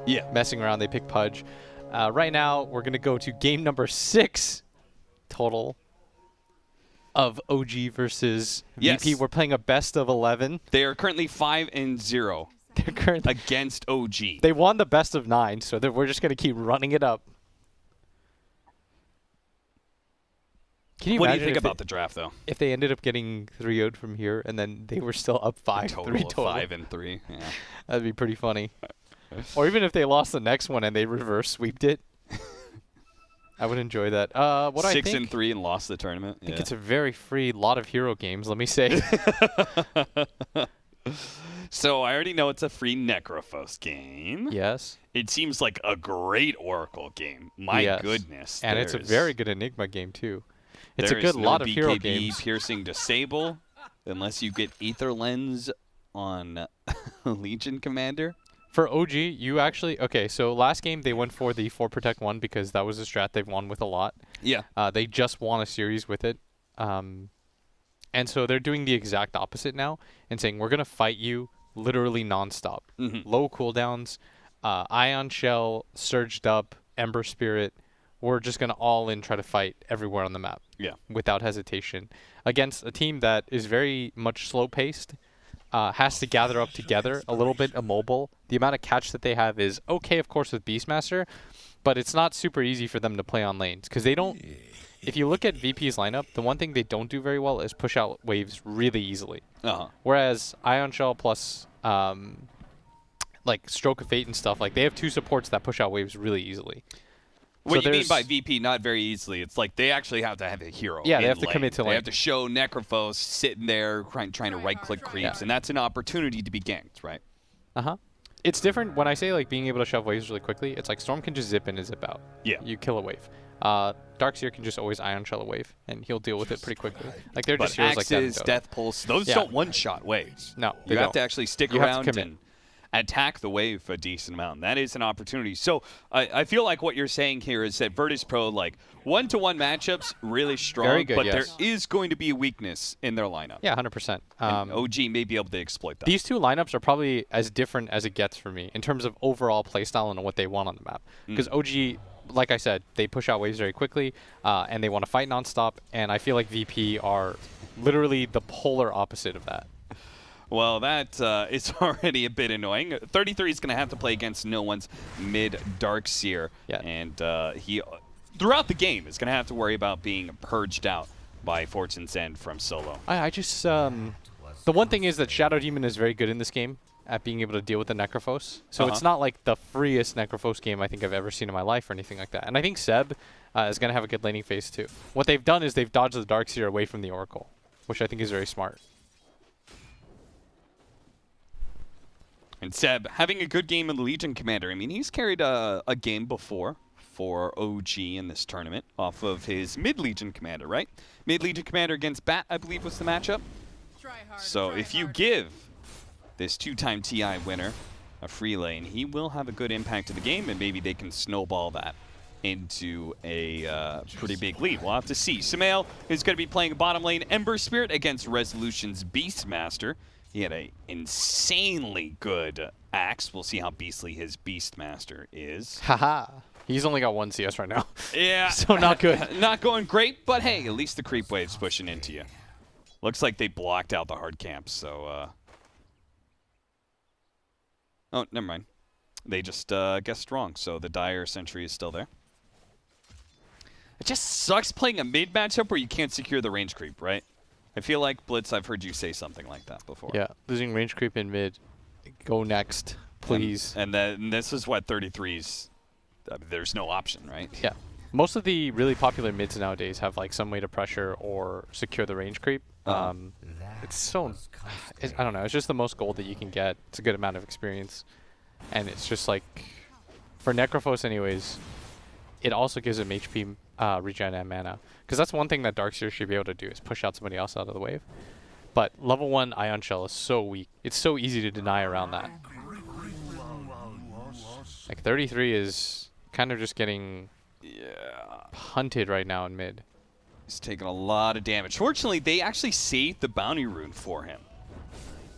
Yeah. Messing around, they pick Pudge. Right now, we're going to go to game number 6 total of OG versus VP. We're playing a best of 11. They are currently 5-0 They're currently against OG. They won the best of 9, so we're just going to keep running it up. Can you what do you imagine think about the draft, though? If they ended up getting 3-0'd from here and then they were still up 5-3 total. 5-3. Yeah. That'd be pretty funny. Or even if they lost the next one and they reverse sweeped it. I would enjoy that. 6-3 and lost the tournament. I think it's a very free lot of hero games, let me say. So I already know it's a free Necrophos game. Yes. It seems like a great Oracle game. My goodness. And it's a very good Enigma game, too. It's a good lot of hero games. Piercing Disable, unless you get Aether Lens on Legion Commander. For OG, you actually... Okay, so last game they went for the 4 Protect 1 because that was a strat they've won with a lot. Yeah. They just won a series with it. And so they're doing the exact opposite now and saying, we're going to fight you literally nonstop. Low cooldowns, Ion Shell, Surged Up, Ember Spirit. We're just going to all in try to fight everywhere on the map. Yeah. Without hesitation. Against a team that is very much slow-paced. Has to gather up together, a little bit immobile. The amount of catch that they have is okay, of course, with Beastmaster, but it's not super easy for them to play on lanes because they don't. If you look at VP's lineup, the one thing they don't do very well is push out waves really easily. Whereas Ion Shell plus like Stroke of Fate and stuff, like they have 2 supports that push out waves really easily. What do you mean by VP not very easily? It's like they actually have to have a hero. Yeah, they have to commit to lane. They have to show Necrophos sitting there trying to right-click creeps, and that's an opportunity to be ganked, right? It's different when I say like being able to shove waves really quickly. It's like Storm can just zip in and zip out. Yeah. You kill a wave. Darkseer can just always Ion Shell a wave, and he'll deal with it pretty quickly. Like they're just heroes like that in Dota. Death Pulse, those don't one-shot waves. No, you have to actually stick around and attack the wave a decent amount. That is an opportunity. So I feel like what you're saying here is that Virtus.Pro, like, one-to-one matchups, really strong, very good, but there is going to be a weakness in their lineup. Yeah, 100%. And OG may be able to exploit that. These 2 lineups are probably as different as it gets for me in terms of overall playstyle and what they want on the map. Because OG, like I said, they push out waves very quickly, and they want to fight nonstop, and I feel like VP are literally the polar opposite of that. Well, that is already a bit annoying. 33 is going to have to play against no one's mid Darkseer. Yeah. And he, throughout the game, is going to have to worry about being purged out by Fortune's End from solo. I just... the one thing is that Shadow Demon is very good in this game at being able to deal with the Necrophos. So it's not like the freest Necrophos game I think I've ever seen in my life or anything like that. And I think Seb is going to have a good laning phase too. What they've done is they've dodged the Darkseer away from the Oracle, which I think is very smart. And Seb, having a good game in the Legion Commander. I mean, he's carried a game before for OG in this tournament off of his mid-Legion Commander, right? Mid-Legion Commander against Bat, I believe, was the matchup. So if you give this 2-time TI winner a free lane, he will have a good impact to the game, and maybe they can snowball that into a pretty big lead. We'll have to see. Sumail is going to be playing bottom lane Ember Spirit against Resolution's Beastmaster. He had an insanely good axe. We'll see how beastly his Beastmaster is. Haha. He's only got 1 CS right now. Yeah. So not good. Not going great, but hey, at least the creep wave's pushing into you. Looks like they blocked out the hard camps, so... Oh, never mind. They just guessed wrong, so the Dire Sentry is still there. It just sucks playing a mid matchup where you can't secure the range creep, right? I feel like, Blitz, I've heard you say something like that before. Yeah, losing range creep in mid. Go next, please. And then this is what 33's... there's no option, right? Yeah. Most of the really popular mids nowadays have like some way to pressure or secure the range creep. It's so... I don't know. It's just the most gold that you can get. It's a good amount of experience. And it's just like... For Necrophos anyways, it also gives him HP regen and mana. Because that's one thing that Darkseer should be able to do is push out somebody else out of the wave. But level 1 Ion Shell is so weak. It's so easy to deny around that. Like 33 is kind of just getting hunted right now in mid. He's taking a lot of damage. Fortunately, they actually saved the bounty rune for him.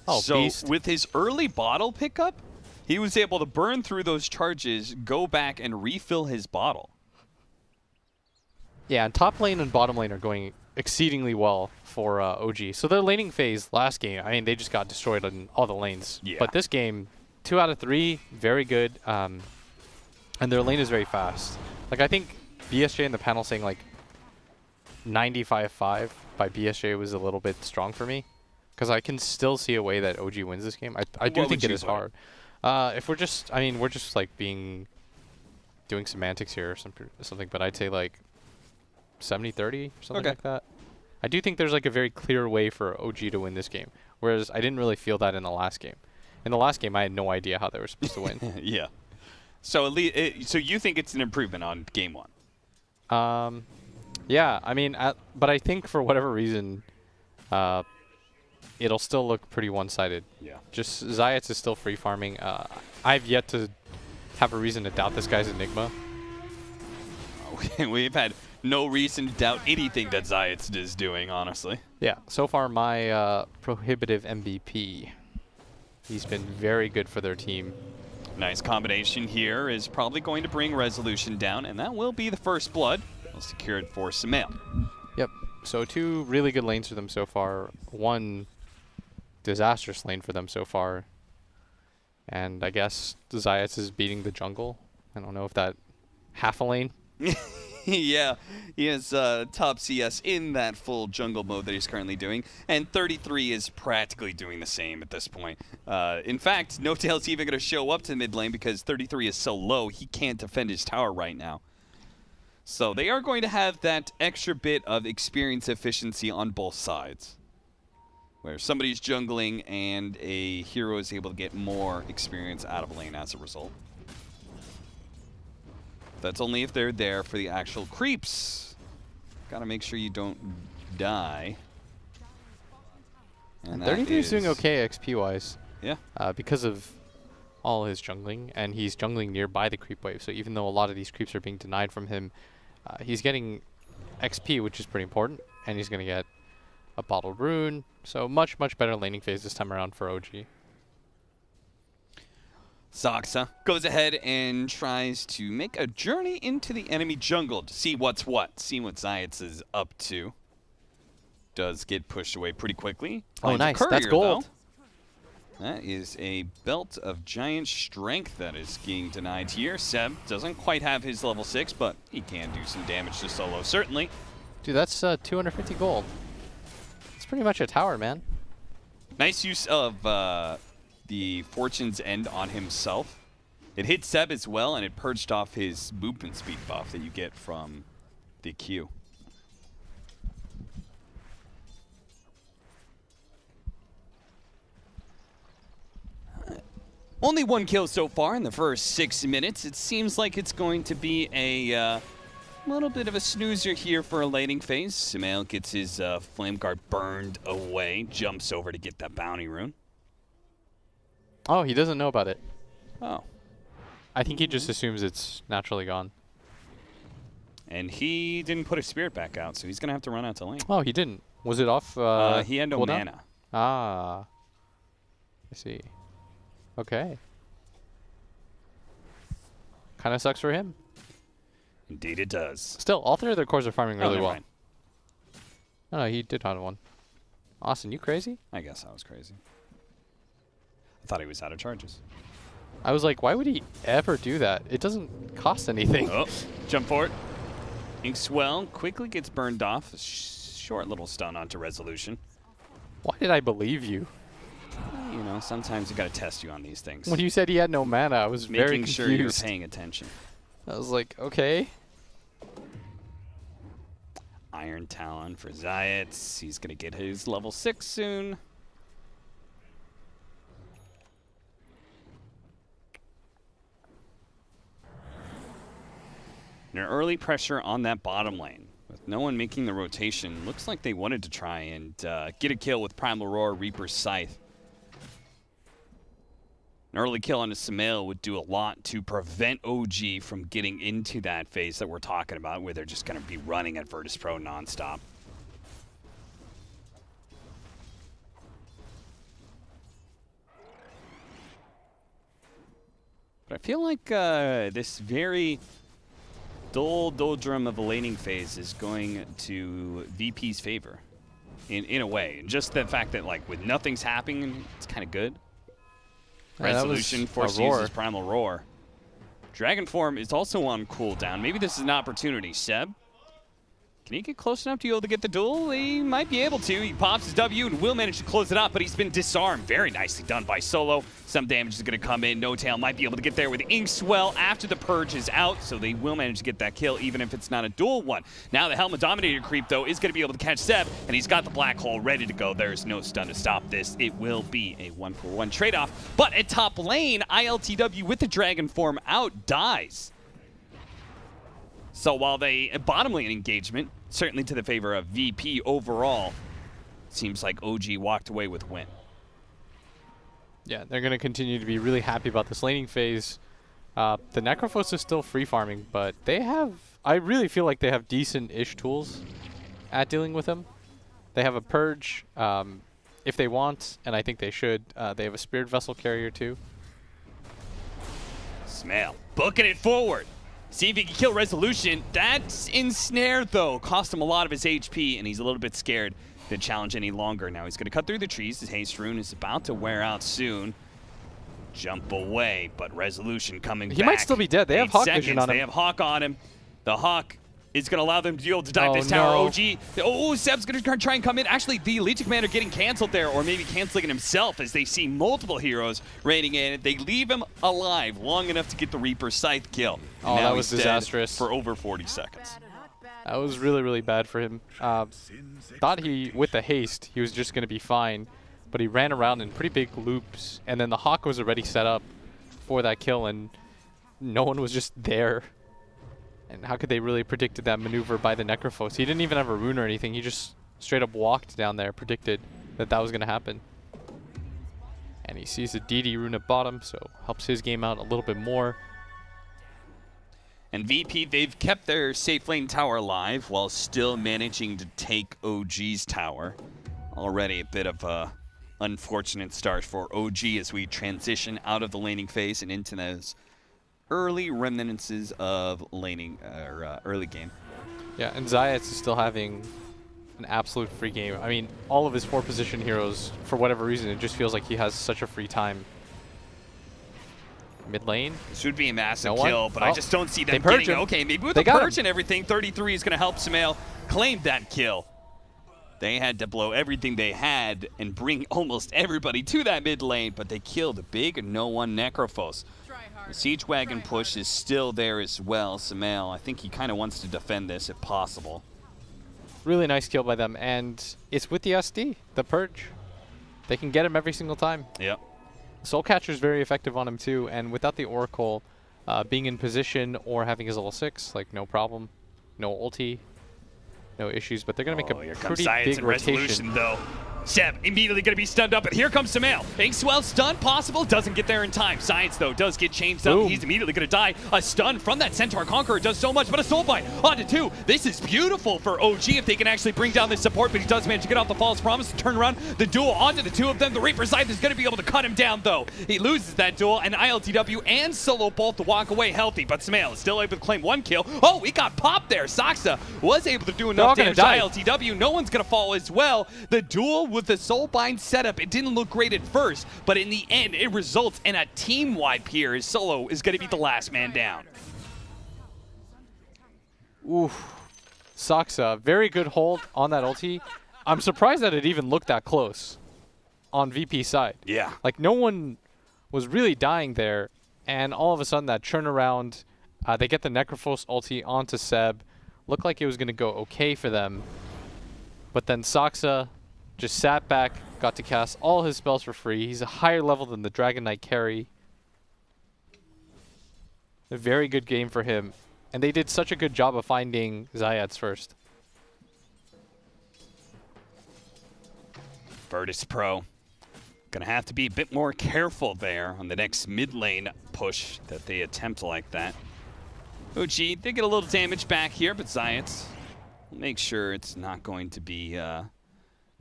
Oh, so beast. With his early bottle pickup, he was able to burn through those charges, go back and refill his bottle. Yeah, and top lane and bottom lane are going exceedingly well for OG. So their laning phase last game, I mean, they just got destroyed in all the lanes. Yeah. But this game, 2 out of 3, very good. And their lane is very fast. Like, I think BSJ in the panel saying, like, 95-5 by BSJ was a little bit strong for me. Because I can still see a way that OG wins this game. I do think it is hard. If we're just, I mean, we're just, like, doing semantics here or something. But I'd say, like, 70-30, something like that. I do think there's like a very clear way for OG to win this game, whereas I didn't really feel that in the last game. In the last game, I had no idea how they were supposed to win. Yeah. So at least, so you think it's an improvement on game 1? Yeah. I mean, but I think for whatever reason, it'll still look pretty one-sided. Yeah. Just Zayats is still free farming. I've yet to have a reason to doubt this guy's Enigma. We've had no reason to doubt anything that Zayats is doing, honestly. Yeah, so far my prohibitive MVP. He's been very good for their team. Nice combination here is probably going to bring Resolution down, and that will be the first blood. We'll secure it for Sumail. Yep, so 2 really good lanes for them so far. 1 disastrous lane for them so far. And I guess Zayats is beating the jungle. I don't know if that half a lane. Yeah, he has top CS in that full jungle mode that he's currently doing, and 33 is practically doing the same at this point. In fact, No-Tail's even going to show up to mid lane because 33 is so low, he can't defend his tower right now. So they are going to have that extra bit of experience efficiency on both sides, where somebody's jungling and a hero is able to get more experience out of lane as a result. That's only if they're there for the actual creeps. Gotta make sure you don't die. And 33 is doing okay XP-wise. Yeah. Because of all his jungling, and he's jungling nearby the creep wave. So even though a lot of these creeps are being denied from him, he's getting XP, which is pretty important, and he's going to get a bottled rune. So much, much better laning phase this time around for OG. Zoxa goes ahead and tries to make a journey into the enemy jungle to see what's what, see what Zayats is up to. Does get pushed away pretty quickly. Oh, nice. Courier, That's gold. Though. That is a belt of giant strength that is being denied here. Seb doesn't quite have his level 6, but he can do some damage to solo, certainly. Dude, that's 250 gold. It's pretty much a tower, man. Nice use of the Fortune's End on himself. It hit Seb as well, and it purged off his movement speed buff that you get from the Q. Only 1 kill so far in the first 6 minutes. It seems like it's going to be a little bit of a snoozer here for a laning phase. Sumail gets his flame guard burned away, jumps over to get that bounty rune. Oh, he doesn't know about it. Oh. I think he just assumes it's naturally gone. And he didn't put his spirit back out, so he's going to have to run out to lane. Oh, he didn't. Was it off? He had no cooldown? mana. Ah. I see. Okay. Kind of sucks for him. Indeed it does. Still, all 3 of their cores are farming really never well. mind. No, he did on one. Austin, you crazy? I guess I was crazy. I thought he was out of charges. I was like, why would he ever do that? It doesn't cost anything. Oh, jump for it. Inkswell quickly gets burned off. Short little stun onto Resolution. Why did I believe you? You know, sometimes you got to test you on these things. When you said he had no mana, I was very Making confused. sure you're paying attention. I was like, okay. Iron Talon for Zayats. He's going to get his level 6 soon. And an early pressure on that bottom lane. With no one making the rotation, looks like they wanted to try and get a kill with Primal Roar, Reaper's Scythe. An early kill on a Sumail would do a lot to prevent OG from getting into that phase that we're talking about, where they're just going to be running at Virtus.Pro nonstop. But I feel like this very doldrum of a laning phase is going to VP's favor in a way. And just the fact that, like, with nothing's happening, it's kind of good. Resolution forced to use his Primal Roar. Dragon Form is also on cooldown. Maybe this is an opportunity. Seb, can he get close enough to be able to get the duel? He might be able to. He pops his W and will manage to close it up, but he's been disarmed. Very nicely done by Solo. Some damage is going to come in. No Tail might be able to get there with Inkswell after the Purge is out, so they will manage to get that kill, even if it's not a dual one. Now the Helmet Dominator creep, though, is going to be able to catch Seb, and he's got the Black Hole ready to go. There's no stun to stop this. It will be a 1-for-1 trade-off. But at top lane, ILTW with the Dragon Form out dies. So while they bottom lane engagement, certainly to the favor of VP overall, seems like OG walked away with win. Yeah, they're going to continue to be really happy about this laning phase. The Necrophos is still free farming, but they have, I really feel like they have decent-ish tools at dealing with him. They have a Purge if they want, and I think they should. They have a Spirit Vessel Carrier too. Smell, booking it forward. See if he can kill Resolution. That's ensnared, though. Cost him a lot of his HP, and he's a little bit scared to challenge any longer. Now he's going to cut through the trees. His haste rune is about to wear out soon. Jump away, but Resolution coming back. He might still be dead. They have Hawk vision on him. They have Hawk on him. The Hawk is going to allow them to be able to dive this tower. No. OG. Oh, Seb's going to try and come in. Actually, the Legion Commander getting canceled there, or maybe canceling it himself as they see multiple heroes raining in. They leave him alive long enough to get the Reaper Scythe kill. Oh, that was disastrous. For over 40 seconds. That was really, really bad for him. Thought with the haste, he was just going to be fine, but he ran around in pretty big loops, and then the Hawk was already set up for that kill, and no one was just there. And how could they really predicted that maneuver by the Necrophos? He didn't even have a rune or anything. He just straight up walked down there, predicted that that was going to happen. And he sees the DD rune at bottom, so helps his game out a little bit more. And VP, they've kept their safe lane tower alive while still managing to take OG's tower. Already a bit of a unfortunate start for OG as we transition out of the laning phase and into those early remnants of laning early game. Yeah, and CIS is still having an absolute free game. I mean, all of his 4-position heroes, for whatever reason, it just feels like he has such a free time. Mid lane. This would be a massive kill, but I just don't see them purge getting him. Okay, maybe with the Purge and everything, 33 is going to help Sumail claim that kill. They had to blow everything they had and bring almost everybody to that mid lane, but they killed a big no-one Necrophos. The Siege Wagon push is still there as well. Sumail, I think he kind of wants to defend this if possible. Really nice kill by them, and it's with the SD, the Purge. They can get him every single time. Yep. Soul Catcher is very effective on him too, and without the Oracle being in position or having his level 6, like no problem, no ulti, no issues. But they're gonna make a pretty big rotation. Though. Seb immediately going to be stunned up, and here comes Sumail. Inkswell stun possible, doesn't get there in time. Science, though, does get changed up. He's immediately going to die. A stun from that Centaur Conqueror does so much, but a Soulbind onto 2. This is beautiful for OG if they can actually bring down this support, but he does manage to get off the False Promise to turn around the duel onto the 2 of them. The Reaper Scythe is going to be able to cut him down, though. He loses that duel, and ILTW and Solo both to walk away healthy, but Sumail is still able to claim 1 kill. Oh, he got popped there. Saksa was able to do enough damage to ILTW. No one's going to fall as well. The duel with the Soulbind setup, it didn't look great at first, but in the end, it results in a team wipe here as Solo is going to be the last man down. Oof. Saksa, very good hold on that ulti. I'm surprised that it even looked that close on VP's side. Yeah. Like, no one was really dying there, and all of a sudden that turnaround, they get the Necrophos ulti onto Seb. Looked like it was going to go okay for them, but then Saksa just sat back, got to cast all his spells for free. He's a higher level than the Dragon Knight carry. A very good game for him. And they did such a good job of finding Zayats first. Virtus.Pro gonna have to be a bit more careful there on the next mid lane push that they attempt like that. OG, they get a little damage back here, but Zayats will make sure it's not going to be an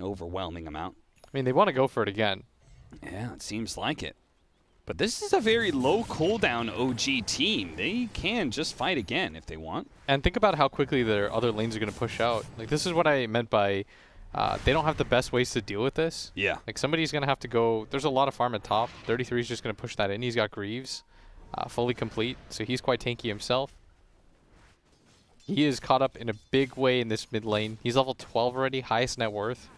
overwhelming amount. I mean, they want to go for it again. Yeah, it seems like it. But this is a very low cooldown OG team. They can just fight again if they want. And think about how quickly their other lanes are going to push out. Like, this is what I meant by they don't have the best ways to deal with this. Yeah. Like, somebody's going to have to go. There's a lot of farm at top. 33 is just going to push that in. He's got Greaves fully complete, so he's quite tanky himself. He is caught up in a big way in this mid lane. He's level 12 already, highest net worth.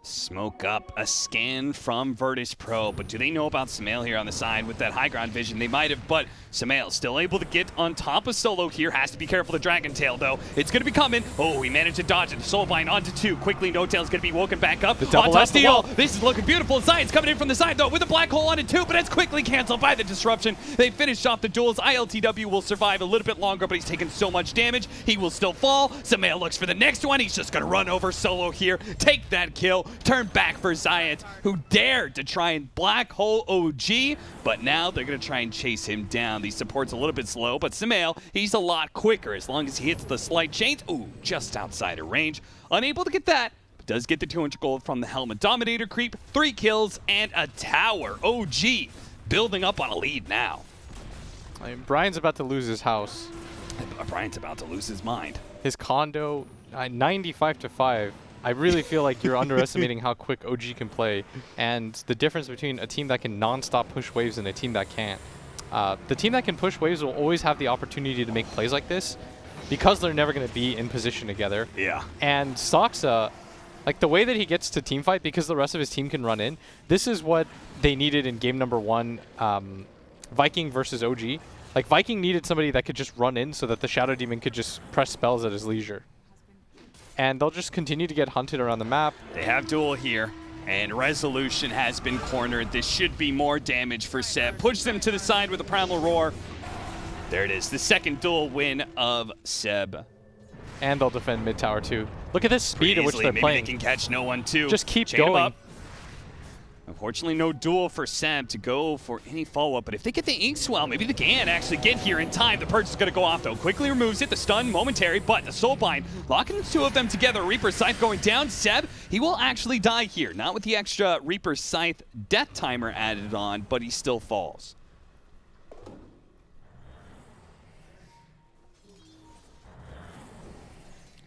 Smoke up, a scan from Virtus.Pro, but do they know about Sumail here on the side with that high ground vision? They might have, but Sumail still able to get on top of Solo here. Has to be careful of the Dragon Tail, though. It's going to be coming. Oh, he managed to dodge it. Soulbind onto 2. Quickly, No Tail's going to be woken back up. The double on top of the wall. steal. This is looking beautiful. Science coming in from the side, though, with a black hole onto 2, but it's quickly canceled by the disruption. They finished off the duels. ILTW will survive a little bit longer, but he's taken so much damage. He will still fall. Sumail looks for the next one. He's just going to run over Solo here, take that kill, turn back for Zayat, who dared to try and black hole OG, but now they're going to try and chase him down. The support's a little bit slow, but Sumail, he's a lot quicker as long as he hits the slight chains. Ooh, just outside of range. Unable to get that, but does get the 200 gold from the Helmet Dominator creep, 3 kills, and a tower. OG building up on a lead now. I mean, Brian's about to lose his house. Brian's about to lose his mind. His condo, 95 to 5. I really feel like you're underestimating how quick OG can play and the difference between a team that can non-stop push waves and a team that can't. The team that can push waves will always have the opportunity to make plays like this because they're never going to be in position together. Yeah. And Soxa, like the way that he gets to team fight because the rest of his team can run in, this is what they needed in game number 1, Viking versus OG. Like Viking needed somebody that could just run in so that the Shadow Demon could just press spells at his leisure. And they'll just continue to get hunted around the map. They have duel here, and Resolution has been cornered. This should be more damage for Seb. Push them to the side with a Primal Roar. There it is, the second duel win of Seb. And they'll defend mid tower too. Look at this speed at which they're Maybe playing. they can catch no one too. Just keep Chain 'em going. up. Unfortunately, no duel for Seb to go for any follow-up, but if they get the Ink Swell, maybe they can actually get here in time. The Purge is going to go off, though. Quickly removes it. The stun, momentary, but the Soulbind locking the 2 of them together. Reaper Scythe going down. Seb, he will actually die here. Not with the extra Reaper Scythe death timer added on, but he still falls.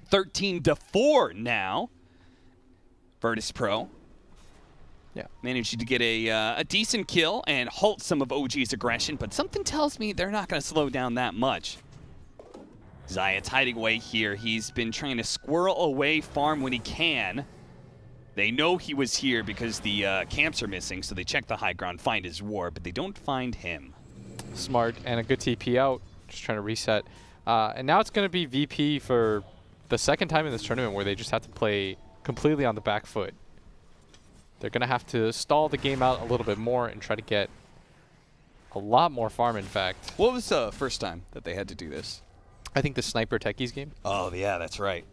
(13-4) now. Virtus.Pro. Yeah. Managed to get a decent kill and halt some of OG's aggression, but something tells me they're not going to slow down that much. Zayat's hiding away here. He's been trying to squirrel away farm when he can. They know he was here because the camps are missing, so they check the high ground, find his ward, but they don't find him. Smart and a good TP out. Just trying to reset. And now it's going to be VP for the second time in this tournament where they just have to play completely on the back foot. They're going to have to stall the game out a little bit more and try to get a lot more farm, in fact. What was the first time that they had to do this? I think the Sniper Techies game. Oh, yeah, that's right.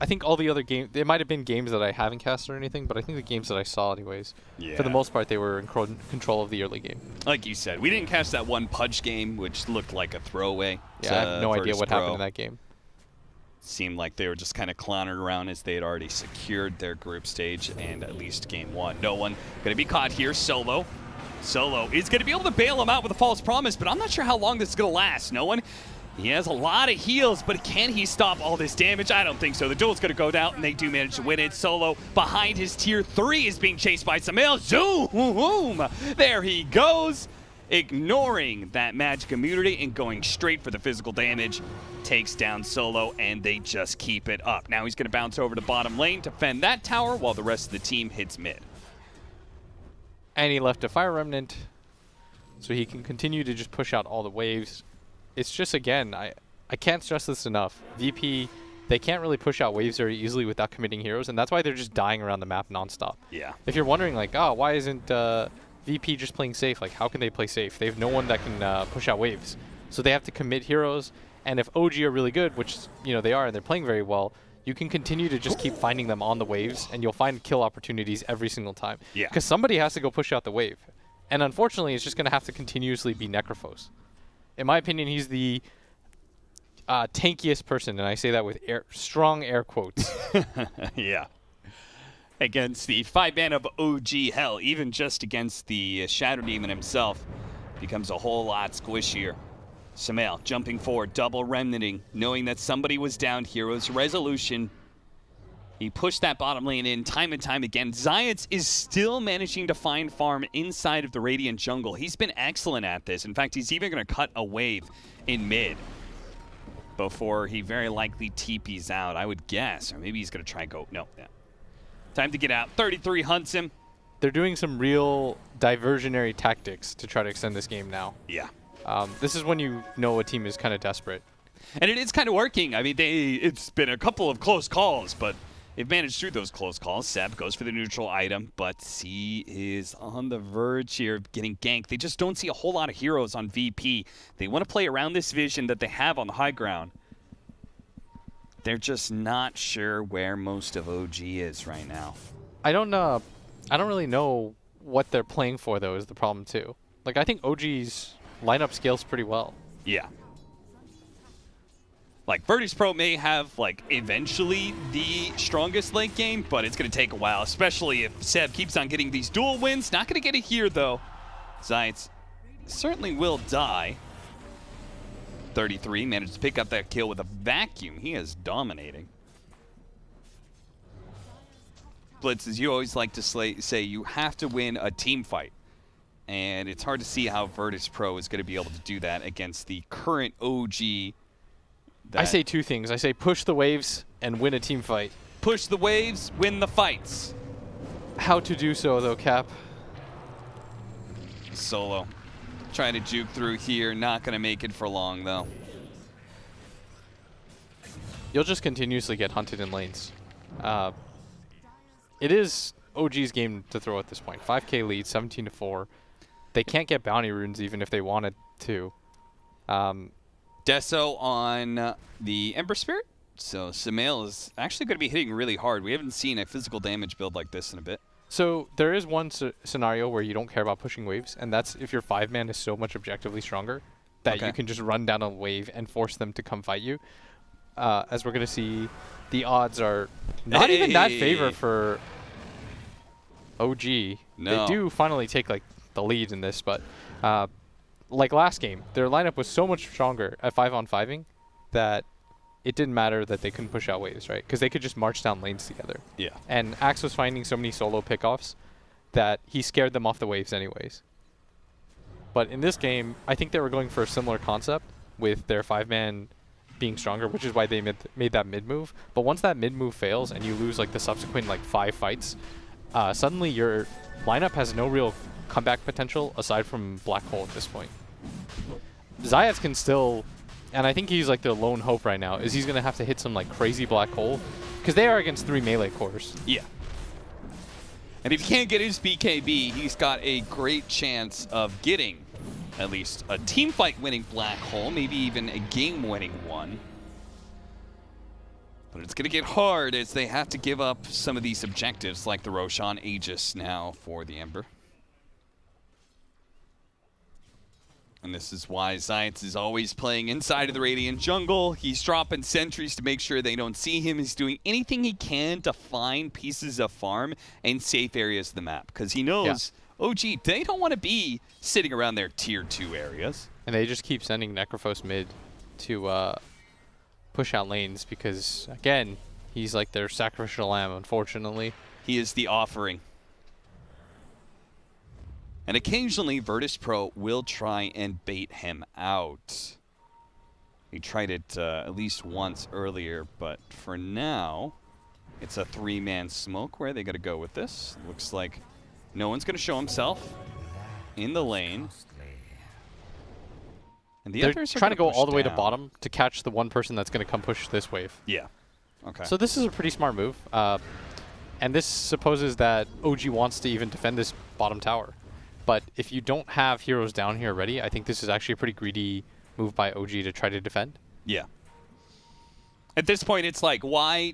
I think all the other games, there might have been games that I haven't cast or anything, but I think the games that I saw anyways, for the most part, they were in control of the early game. Like you said, we didn't catch that one Pudge game, which looked like a throwaway. Yeah, I have no idea what happened in that game. Seemed like they were just kind of clowning around as they had already secured their group stage and at least game 1. No one going to be caught here. Solo is going to be able to bail him out with a false promise, but I'm not sure how long this is going to last. No one. He has a lot of heals, but can he stop all this damage? I don't think so. The duel's going to go down, and they do manage to win it. Solo behind his tier 3 is being chased by Sumail. Zoom! There he goes. Ignoring that magic immunity and going straight for the physical damage. Takes down Solo, and they just keep it up. Now he's going to bounce over to bottom lane to fend that tower while the rest of the team hits mid. And he left a Fire Remnant, so he can continue to just push out all the waves. It's just, again, I can't stress this enough. VP, they can't really push out waves very easily without committing heroes, and that's why they're just dying around the map nonstop. Yeah. If you're wondering, like, oh, why isn't VP just playing safe? Like, how can they play safe? They have no one that can push out waves. So they have to commit heroes. And if OG are really good, which they are, and they're playing very well, you can continue to just keep finding them on the waves, and you'll find kill opportunities every single time. Yeah. Because somebody has to go push out the wave. And unfortunately, it's just going to have to continuously be Necrophos. In my opinion, he's the tankiest person, and I say that with strong air quotes. Yeah. against the 5-man of OG. Hell, even just against the Shadow Demon himself becomes a whole lot squishier. Sumail jumping forward, double remnanting, knowing that somebody was down. Hero's resolution. He pushed that bottom lane in time and time again. Zayats is still managing to find farm inside of the Radiant jungle. He's been excellent at this. In fact, he's even going to cut a wave in mid before he very likely TPs out, I would guess. Or maybe he's going to try go. No. Yeah. Time to get out. 33 hunts him. They're doing some real diversionary tactics to try to extend this game now. Yeah. This is when you know a team is kind of desperate. And it is kind of working. I mean, it's been a couple of close calls, but they've managed through those close calls. Seb goes for the neutral item, but C is on the verge here of getting ganked. They just don't see a whole lot of heroes on VP. They want to play around this vision that they have on the high ground. They're just not sure where most of OG is right now. I don't really know what they're playing for, though, is the problem, too. Like, I think OG's lineup scales pretty well. Yeah. Like, Virtus.Pro may have, like, eventually the strongest late game, but it's going to take a while, especially if Seb keeps on getting these dual wins. Not going to get it here, though. Zayats certainly will die. 33 managed to pick up that kill with a vacuum. He is dominating. Blitz, as you always like to say, you have to win a team fight. And it's hard to see how Virtus.Pro is going to be able to do that against the current OG. I say two things. I say push the waves and win a team fight. Push the waves, win the fights. How to do so, though, Cap? Solo. Trying to juke through here. Not going to make it for long, though. You'll just continuously get hunted in lanes. It is OG's game to throw at this point. 5k lead, 17-4. They can't get bounty runes even if they wanted to. Deso on the Ember Spirit. So Sumail is actually going to be hitting really hard. We haven't seen a physical damage build like this in a bit. So there is one scenario where you don't care about pushing waves, and that's if your 5-man is so much objectively stronger that you can just run down a wave and force them to come fight you. As we're going to see, the odds are not even that favor for OG. No. They do finally take like the lead in this, but like last game, their lineup was so much stronger at 5-on-5ing that it didn't matter that they couldn't push out waves, right? Because they could just march down lanes together. Yeah. And Axe was finding so many solo pickoffs that he scared them off the waves anyways. But in this game, I think they were going for a similar concept with their 5-man being stronger, which is why they made that mid move. But once that mid move fails and you lose like the subsequent like 5 fights, suddenly your lineup has no real comeback potential aside from Black Hole at this point. Zayats can still, and I think he's like the lone hope right now, is he's going to have to hit some like crazy Black Hole because they are against 3 melee cores. Yeah. And if he can't get his BKB, he's got a great chance of getting at least a team fight winning Black Hole, maybe even a game winning one. But it's going to get hard as they have to give up some of these objectives like the Roshan Aegis now for the Ember. And this is why Zayats is always playing inside of the Radiant jungle. He's dropping sentries to make sure they don't see him. He's doing anything he can to find pieces of farm and safe areas of the map. Because he knows, OG, they don't want to be sitting around their tier 2 areas. And they just keep sending Necrophos mid to push out lanes because, again, he's like their sacrificial lamb, unfortunately. He is the offering. And occasionally, Virtus.Pro will try and bait him out. He tried it at least once earlier, but for now, it's a 3-man smoke. Where are they going to go with this? Looks like no one's going to show himself in the lane. And they're trying to go all the way to bottom to catch the one person that's going to come push this wave. Yeah. Okay. So this is a pretty smart move. And this supposes that OG wants to even defend this bottom tower. But if you don't have heroes down here ready, I think this is actually a pretty greedy move by OG to try to defend. Yeah. At this point, it's like, why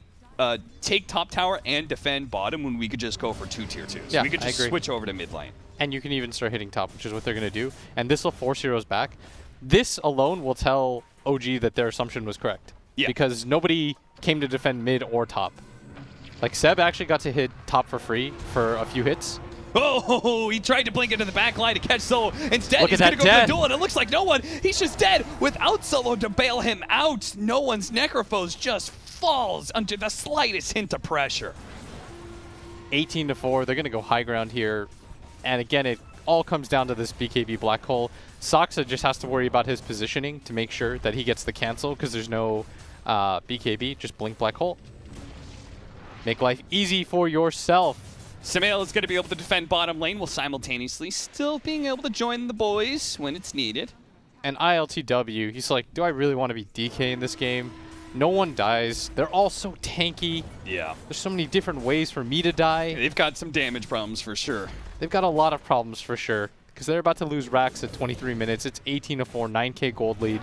take top tower and defend bottom when we could just go for 2 tier 2s? Yeah, we could just switch over to mid lane. And you can even start hitting top, which is what they're going to do. And this will force heroes back. This alone will tell OG that their assumption was correct. Yeah. Because nobody came to defend mid or top. Like, Seb actually got to hit top for free for a few hits. Oh, he tried to blink into the back line to catch Solo. Instead, Look he's at going to that go for dead. the duel, and it looks like no one. He's just dead without Solo to bail him out. No one's Necrophos just falls under the slightest hint of pressure. 18-4. They're going to go high ground here. And again, it all comes down to this BKB black hole. Soxa just has to worry about his positioning to make sure that he gets the cancel because there's no BKB. Just blink black hole. Make life easy for yourself. Samael is going to be able to defend bottom lane while simultaneously still being able to join the boys when it's needed. And ILTW, he's like, do I really want to be DK in this game? No one dies. They're all so tanky. Yeah. There's so many different ways for me to die. They've got some damage problems for sure. They've got a lot of problems for sure because they're about to lose Rax at 23 minutes. It's 18-4, 9K gold lead,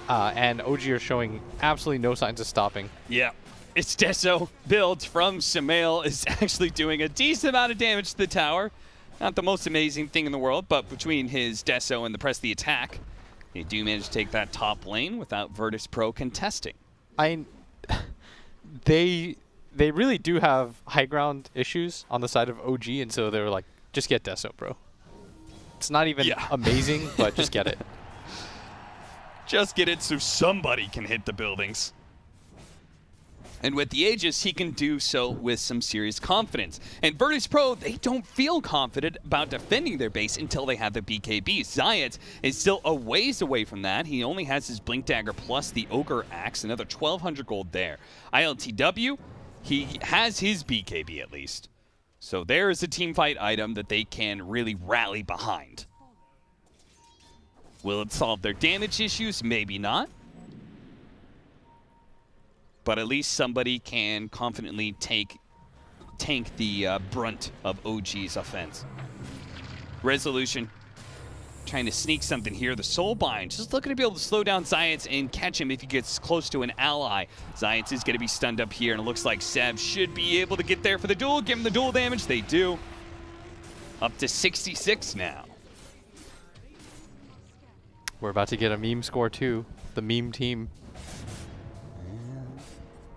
and OG are showing absolutely no signs of stopping. Yeah. It's Deso build from Samael is actually doing a decent amount of damage to the tower. Not the most amazing thing in the world, but between his Deso and the press the attack, they do manage to take that top lane without Virtus.Pro contesting. They really do have high ground issues on the side of OG, and so they were like, just get Deso, bro. It's not even amazing, but just get it. Just get it so somebody can hit the buildings. And with the Aegis, he can do so with some serious confidence. And Virtus.Pro, they don't feel confident about defending their base until they have the BKB. Zayat is still a ways away from that. He only has his Blink Dagger plus the Ogre Axe, another 1,200 gold there. ILTW, he has his BKB at least. So there is a teamfight item that they can really rally behind. Will it solve their damage issues? Maybe not. But at least somebody can confidently tank the brunt of OG's offense. Resolution trying to sneak something here. The Soulbind just looking to be able to slow down Zayat and catch him if he gets close to an ally. Zayat is going to be stunned up here, and it looks like Seb should be able to get there for the duel. Give him the duel damage. They do. Up to 66 now. We're about to get a meme score too. The meme team.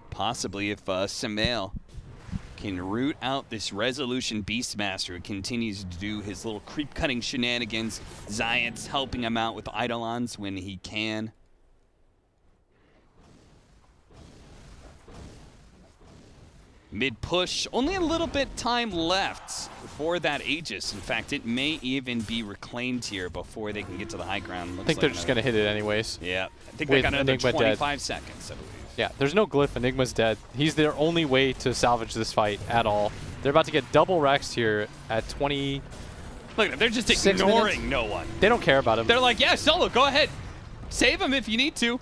Possibly if Samael can root out this Resolution Beastmaster who continues to do his little creep-cutting shenanigans. Zayat's helping him out with Eidolons when he can. Mid-push, only a little bit time left for that Aegis. In fact, it may even be reclaimed here before they can get to the high ground. I think they're just going to hit it anyways. Yeah, I think they got another Enigma 25 seconds, I believe. Yeah, there's no glyph. Enigma's dead. He's their only way to salvage this fight at all. They're about to get double Rexed here at 20. Look at them. They're just ignoring no one. They don't care about him. They're like, yeah, Solo, go ahead. Save him if you need to.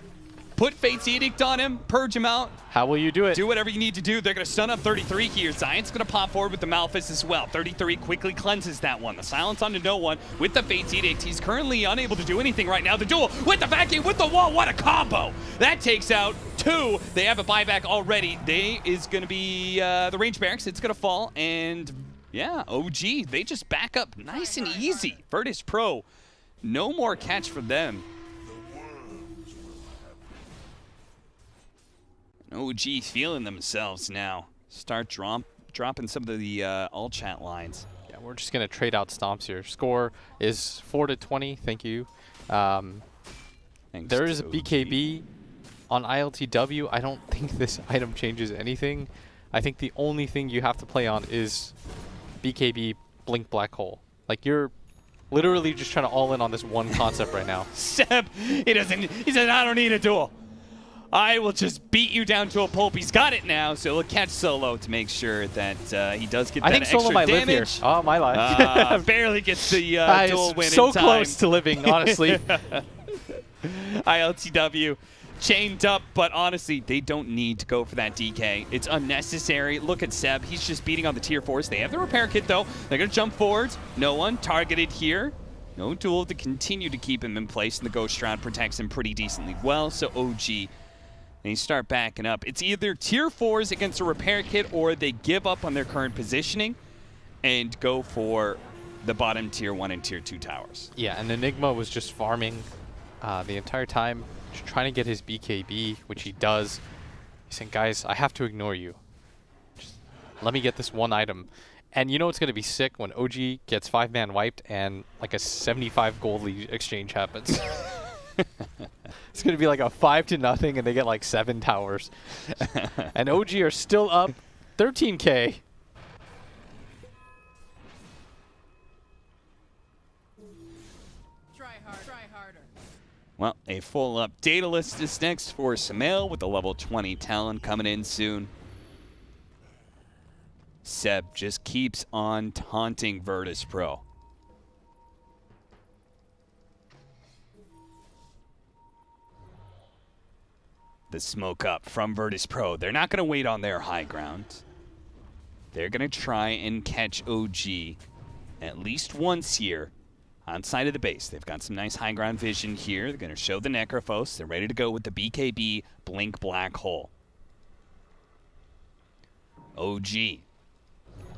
Put Fate's Edict on him. Purge him out. How will you do it? Do whatever you need to do. They're going to stun up 33 here. Zion's going to pop forward with the Malphus as well. 33 quickly cleanses that one. The silence onto no one with the Fate's Edict. He's currently unable to do anything right now. The duel with the vacuum with the wall. What a combo. That takes out two. They have a buyback already. They is going to be the range barracks. It's going to fall. And yeah, OG, they just back up nice and easy. Virtus.Pro, no more catch for them. OG feeling themselves now. Start dropping some of the all chat lines. Yeah, we're just going to trade out stomps here. Score is 4-20. Thank you. There is a BKB on ILTW. I don't think this item changes anything. I think the only thing you have to play on is BKB Blink Black Hole. Like, you're literally just trying to all in on this one concept right now. Seb, he said, I don't need a duel. I will just beat you down to a pulp. He's got it now, so he'll catch Solo to make sure that he does get that extra damage. I think Solo might live here. Oh, my life. Barely gets the duel win so in time. close to living, honestly. ILTW chained up, but honestly, they don't need to go for that DK. It's unnecessary. Look at Seb. He's just beating on the tier 4s. They have the repair kit, though. They're going to jump forward. No one targeted here. No duel to continue to keep him in place, and the Ghost Shroud protects him pretty decently well, so OG... They start backing up. It's either tier 4s against a repair kit or they give up on their current positioning and go for the bottom tier 1 and tier 2 towers. Yeah, and Enigma was just farming the entire time, just trying to get his BKB, which he does. He's saying, guys, I have to ignore you. let me get this one item. And you know it's going to be sick when OG gets 5-man wiped and like a 75 gold lead exchange happens. It's going to be like a 5-0 and they get like 7 towers. And OG are still up 13K. Try harder. Well, a full up data list is next for Samael with the level 20 talent coming in soon. Seb just keeps on taunting Virtus.Pro. The smoke up from Virtus.Pro. They're not going to wait on their high ground. They're going to try and catch OG at least once here outside of the base. They've got some nice high ground vision here. They're going to show the Necrophos. They're ready to go with the BKB Blink Black Hole. OG.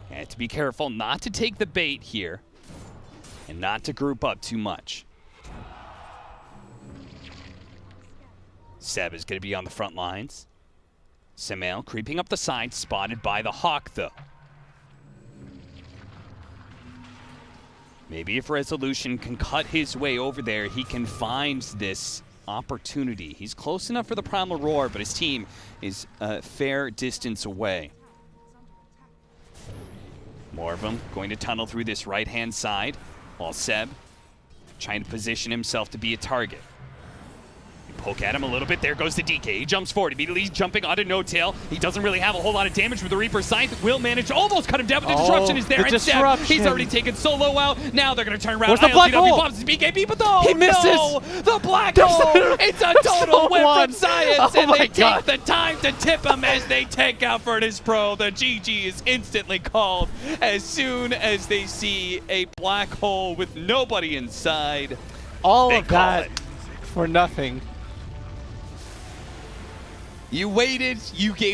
You have to be careful not to take the bait here and not to group up too much. Seb is going to be on the front lines. Samael creeping up the side, spotted by the Hawk though. Maybe if Resolution can cut his way over there, he can find this opportunity. He's close enough for the Primal Roar, but his team is a fair distance away. More of them going to tunnel through this right-hand side, while Seb trying to position himself to be a target. Poke at him a little bit. There goes the DK. He jumps forward. Immediately he's jumping onto No Tail. He doesn't really have a whole lot of damage with the Reaper Scythe. Will manage to almost cut him down, but the disruption is there. The disruption. He's already taken solo out. Now they're going to turn around. Where's the black hole? Bombs his BKB, but no, He misses. no, the black hole. It's a total whip from CIS, and they take the time to tip him as they take out Virtus.Pro. The GG is instantly called as soon as they see a black hole with nobody inside. All They of call that it. for nothing. You waited, you gave